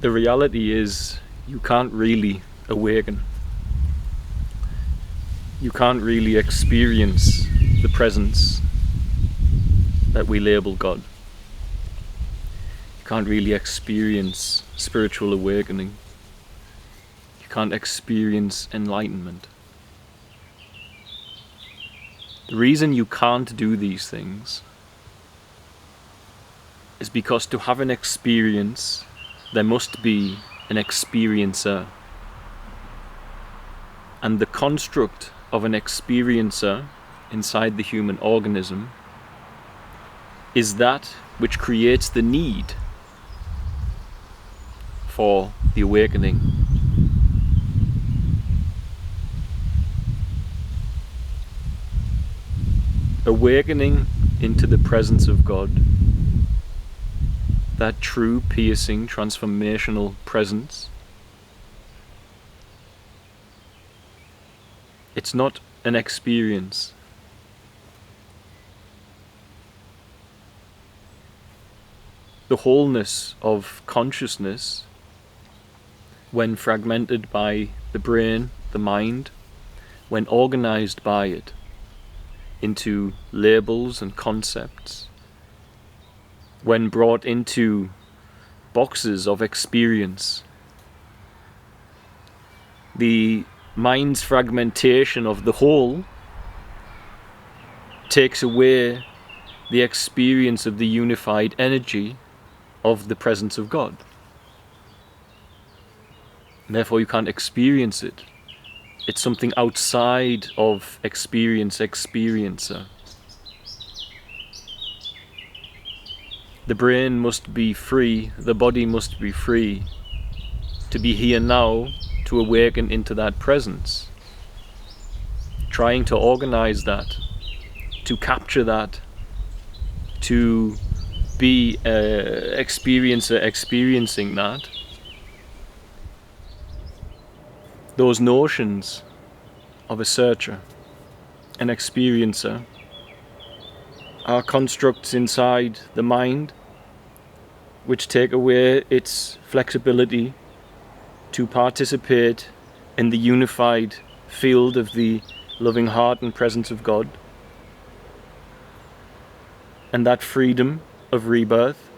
The reality is you can't really awaken. You can't really experience the presence that we label God. You can't really experience spiritual awakening. You can't experience enlightenment. The reason you can't do these things is because to have an experience, there must be an experiencer. And the construct of an experiencer inside the human organism is that which creates the need for the awakening. Awakening into the presence of God, that true, piercing, transformational presence, it's not an experience. The wholeness of consciousness, when fragmented by the brain, the mind, when organized by it into labels and concepts, when brought into boxes of experience, the mind's fragmentation of the whole takes away the experience of the unified energy of the presence of God. And therefore you can't experience it. It's something outside of experiencer. The brain must be free, the body must be free to be here now, to awaken into that presence. Trying to organize that, to capture that, to be an experiencer experiencing that. Those notions of a searcher, an experiencer, are constructs inside the mind which take away its flexibility to participate in the unified field of the loving heart and presence of God. And that freedom of rebirth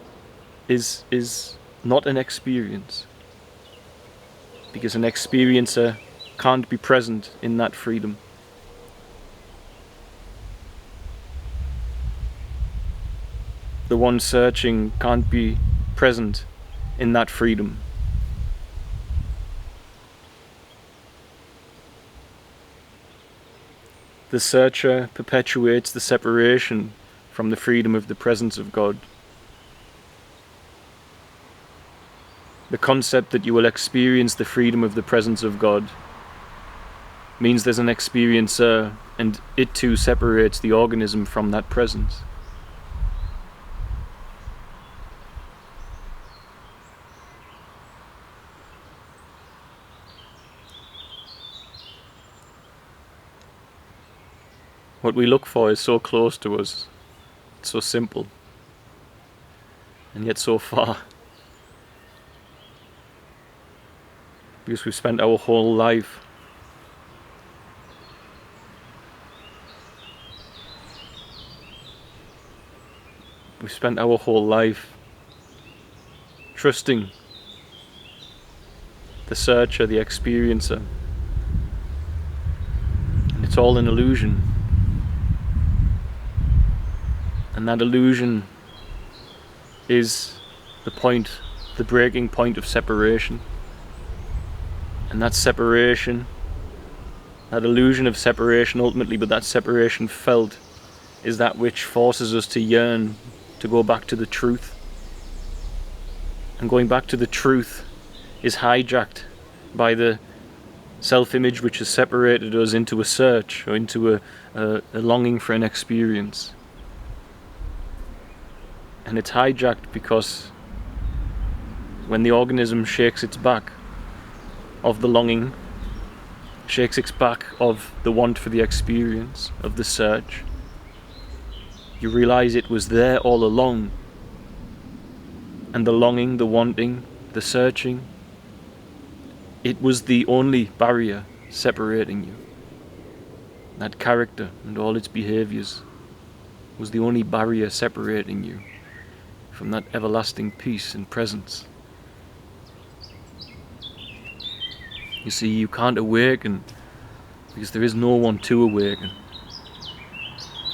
is not an experience, because an experiencer can't be present in that freedom. The one searching can't be present in that freedom. The searcher perpetuates the separation from the freedom of the presence of God. The concept that you will experience the freedom of the presence of God means there's an experiencer, and it too separates the organism from that presence. What we look for is so close to us, it's so simple, and yet so far. Because we've spent our whole life trusting the searcher, the experiencer, and it's all an illusion. And that illusion is the breaking point of separation. And that separation, that illusion of separation ultimately, but that separation felt, is that which forces us to yearn to go back to the truth. And going back to the truth is hijacked by the self-image which has separated us into a search, or into a longing for an experience. And it's hijacked because when the organism shakes its back of the longing, shakes its back of the want for the experience, of the search, you realize it was there all along. And the longing, the wanting, the searching, it was the only barrier separating you. That character and all its behaviours was the only barrier separating you from that everlasting peace and presence. You see, you can't awaken because there is no one to awaken.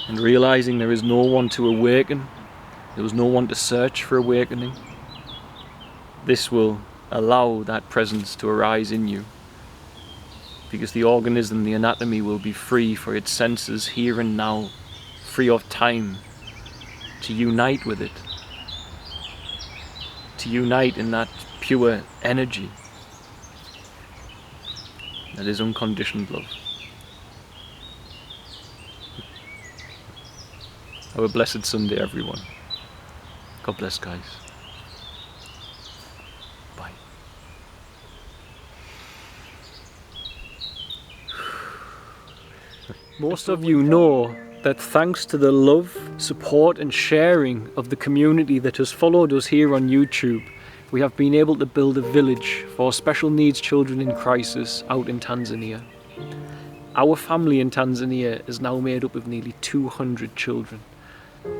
And realizing there is no one to awaken, there was no one to search for awakening, this will allow that presence to arise in you. Because the organism, the anatomy, will be free for its senses here and now, free of time, to unite with it, to unite in that pure energy that is unconditioned love. Have a blessed Sunday, everyone. God bless, guys. Bye. Most of you know that thanks to the love, support and sharing of the community that has followed us here on YouTube, we have been able to build a village for special needs children in crisis out in Tanzania. Our family in Tanzania is now made up of nearly 200 children.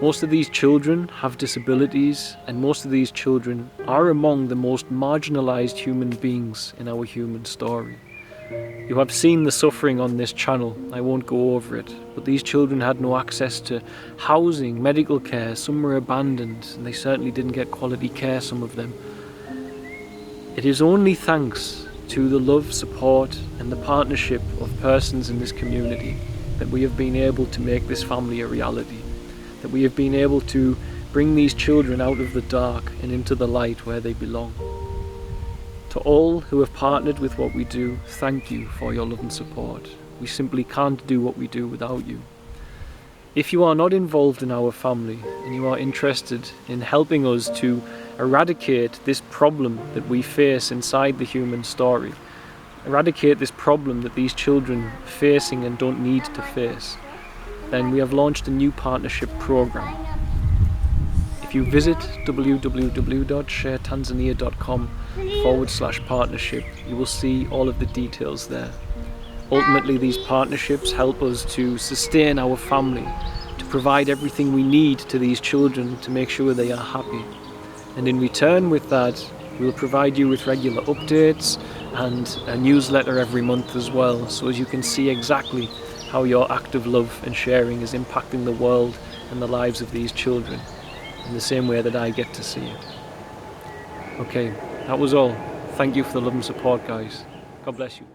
Most of these children have disabilities, and most of these children are among the most marginalized human beings in our human story. You have seen the suffering on this channel, I won't go over it, but these children had no access to housing, medical care, some were abandoned, and they certainly didn't get quality care, some of them. It is only thanks to the love, support and the partnership of persons in this community that we have been able to make this family a reality, that we have been able to bring these children out of the dark and into the light where they belong. To all who have partnered with what we do, thank you for your love and support. We simply can't do what we do without you. If you are not involved in our family and you are interested in helping us to eradicate this problem that we face inside the human story, eradicate this problem that these children are facing and don't need to face, then we have launched a new partnership program. If you visit www.sharetanzania.com/partnership, you will see all of the details there. Ultimately, these partnerships help us to sustain our family, to provide everything we need to these children to make sure they are happy. And in return with that, we'll provide you with regular updates and a newsletter every month as well, so as you can see exactly how your act of love and sharing is impacting the world and the lives of these children in the same way that I get to see it. Okay, that was all. Thank you for the love and support, guys. God bless you.